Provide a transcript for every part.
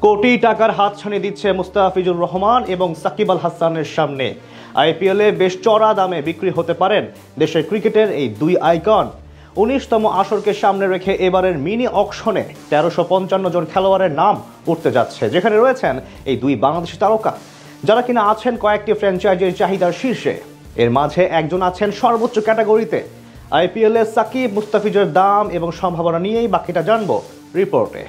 কোটি টাকার হাতছানি দিচ্ছে মুস্তাফিজুর রহমান এবং সাকিব আল হাসানের সামনে। আইপিএলে বেশ চড়া দামে বিক্রি হতে পারেন দেশের ক্রিকেটের এই দুই আইকন। ১৯তম আসরকে সামনে রেখে এবারের মিনি অকশনে ১৩৫৫ জন খেলোয়াড়ের নাম উঠতে যাচ্ছে, যেখানে রয়েছেন এই দুই বাংলাদেশি তারকা, যারা কিনা আছেন কয়েকটি ফ্র্যাঞ্চাইজির চাহিদার শীর্ষে। এর মাঝে একজন আছেন সর্বোচ্চ ক্যাটাগরিতে। আইপিএলে সাকিব মুস্তাফিজের দাম এবং সম্ভাবনা নিয়েই বাকিটা জানবো রিপোর্টে।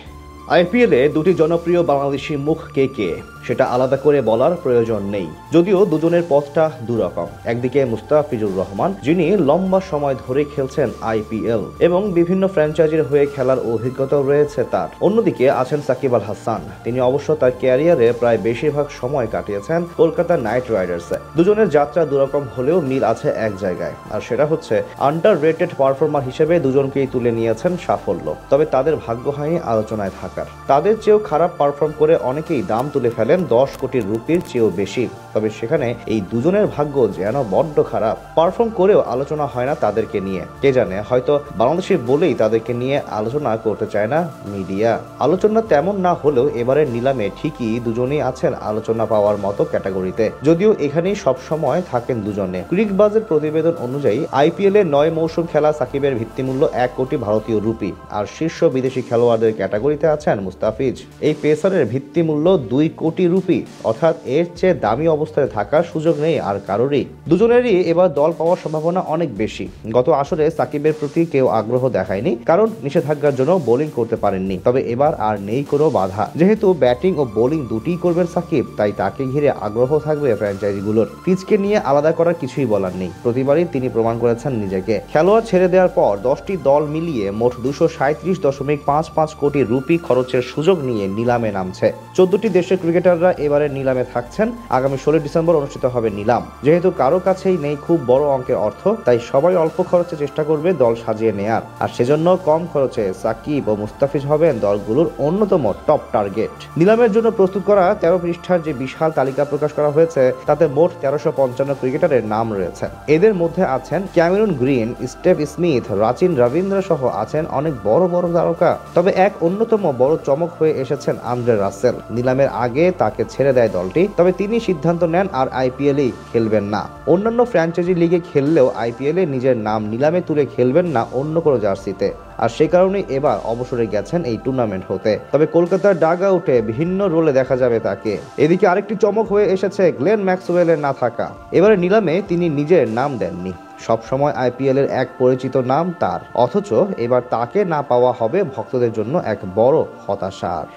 আইপিএলে দুটি জনপ্রিয় বাংলাদেশি মুখ কে সেটা আলাদা করে বলার প্রয়োজন নেই, যদিও দুজনের পথটা দুরকম। একদিকে মুস্তাফিজুর রহমান, যিনি লম্বা সময় ধরে খেলছেন আইপিএল এবং বিভিন্ন ফ্র্যাঞ্চাইজির হয়ে খেলার অভিজ্ঞতাও রয়েছে তার। অন্যদিকে আছেন সাকিব আল হাসান, তিনি অবশ্য তার ক্যারিয়ারে প্রায় বেশিরভাগ সময় কাটিয়েছেন কলকাতা নাইট রাইডার্সে। দুজনের যাত্রা দুরকম হলেও মিল আছে এক জায়গায়, আর সেটা হচ্ছে আন্ডার রেটেড পারফর্মার হিসেবে দুজনকেই তুলে নিয়েছেন সাফল্য। তবে তাদের ভাগ্য হয়নি আলোচনায় থাকার। তাদের চেয়েও খারাপ পারফর্ম করে অনেকেই দাম তুলে ফেলেন 10 কোটি রুপির চেয়েও বেশি। তবে সেখানে এই দুজনের ভাগ্য যেন বড্ড খারাপ, পারফর্ম করেও আলোচনা হয় না তাদেরকে নিয়ে। কে জানে, হয়তো বাংলাদেশি বলেই তাদেরকে নিয়ে আলোচনা করতে চায় না মিডিয়া। আলোচনা তেমন না হলেও এবারের নিলামে ঠিকই দুজনেই আছেন আলোচনা পাওয়ার মতো ক্যাটাগরিতে, যদিও এখানেই সবসময় থাকেন দুজনে। ক্রিকবাজের প্রতিবেদন অনুযায়ী আইপিএল এ 9 মৌসুম খেলা সাকিবের ভিত্তিমূল্য 1 কোটি ভারতীয় রুপি, আর শীর্ষ বিদেশি খেলোয়াড়দের ক্যাটাগরিতে আছেন মুস্তাফিজ। এই পেসারের ভিত্তিমূল্য 2 কোটি রুপি, অর্থাৎ এর চেয়ে দামি অবস্থায় থাকার সুযোগ নেই আর কারোরই। দুজনেরই এবার দল পাওয়ার সম্ভাবনা অনেক বেশি। গত আসরে সাকিবের প্রতি কেউ আগ্রহ দেখায়নি, কারণ নিষেধাজ্ঞার জন্য বোলিং করতে পারেননি। তবে এবার আর নেই কোনো বাধা, যেহেতু ব্যাটিং ও বোলিং দুটিই করবেন সাকিব, তাই তাকে ঘিরে আগ্রহ থাকবে ফ্র্যাঞ্চাইজিগুলোর। পিচকে নিয়ে আলাদা করার কিছুই বলার নেই, প্রতিবারই তিনি প্রমাণ করেছেন নিজেকে। খেলোয়াড় ছেড়ে দেওয়ার পর 10টি দল মিলিয়ে মোট 237.55 কোটি রুপি খরচের সুযোগ নিয়ে নিলামে নামছে। 14টি দেশের ক্রিকেটাররা এবারে নিলামে থাকছেন। আগামী 16 ডিসেম্বর অনুষ্ঠিত হবে নিলাম। যেহেতু কারো কাছেই নেই খুব বড় অঙ্কের অর্থ, তাই সবাই অল্প খরচে চেষ্টা করবে দল সাজিয়ে নেয়ার। আর সেজন্য কম খরচে সাকিব ও মুস্তাফিজ হবেন দলগুলোর অন্যতম টপ টার্গেট। নিলামের জন্য প্রস্তুত করা 13 পৃষ্ঠার যে বিশাল তালিকা প্রকাশ করা হয়েছে, তাতে মোট 1355 ক্রিকেটারের নাম রয়েছে। এদের মধ্যে আছেন Cameron Green, Steve Smith, Rachin Ravindra সহ আছেন অনেক বড় বড় তারকা। তবে এক অন্যতম বড় চমক হয়ে এসেছেন আন্দ্রে রাসেল। নিলামের আগে তাকে ছেড়ে দেয় দলটি, তবে তিনি সিদ্ধান্ত নেন আর আইপিএলেই খেলবেন না। অন্যান্য ফ্র্যাঞ্চাইজি লিগে খেললেও আইপিএলে নিজের নাম নিলামে তুলে খেলবেন না অন্য কোনো জার্সিতে, আর সে কারণে এবার অবসরে গেছেন এই টুর্নামেন্ট হতে। তবে কলকাতার ডাগ আউটে ভিন্ন রোলে দেখা যাবে তাকে। এদিকে আরেকটি চমক হয়ে এসেছে গ্লেন ম্যাক্সওয়েলের না থাকা। এবারে নিলামে তিনি নিজের নাম দেননি। সবসময় আইপিএল এর এক পরিচিত নাম তার, অথচ এবার তাকে না পাওয়া হবে ভক্তদের জন্য এক বড় হতাশার।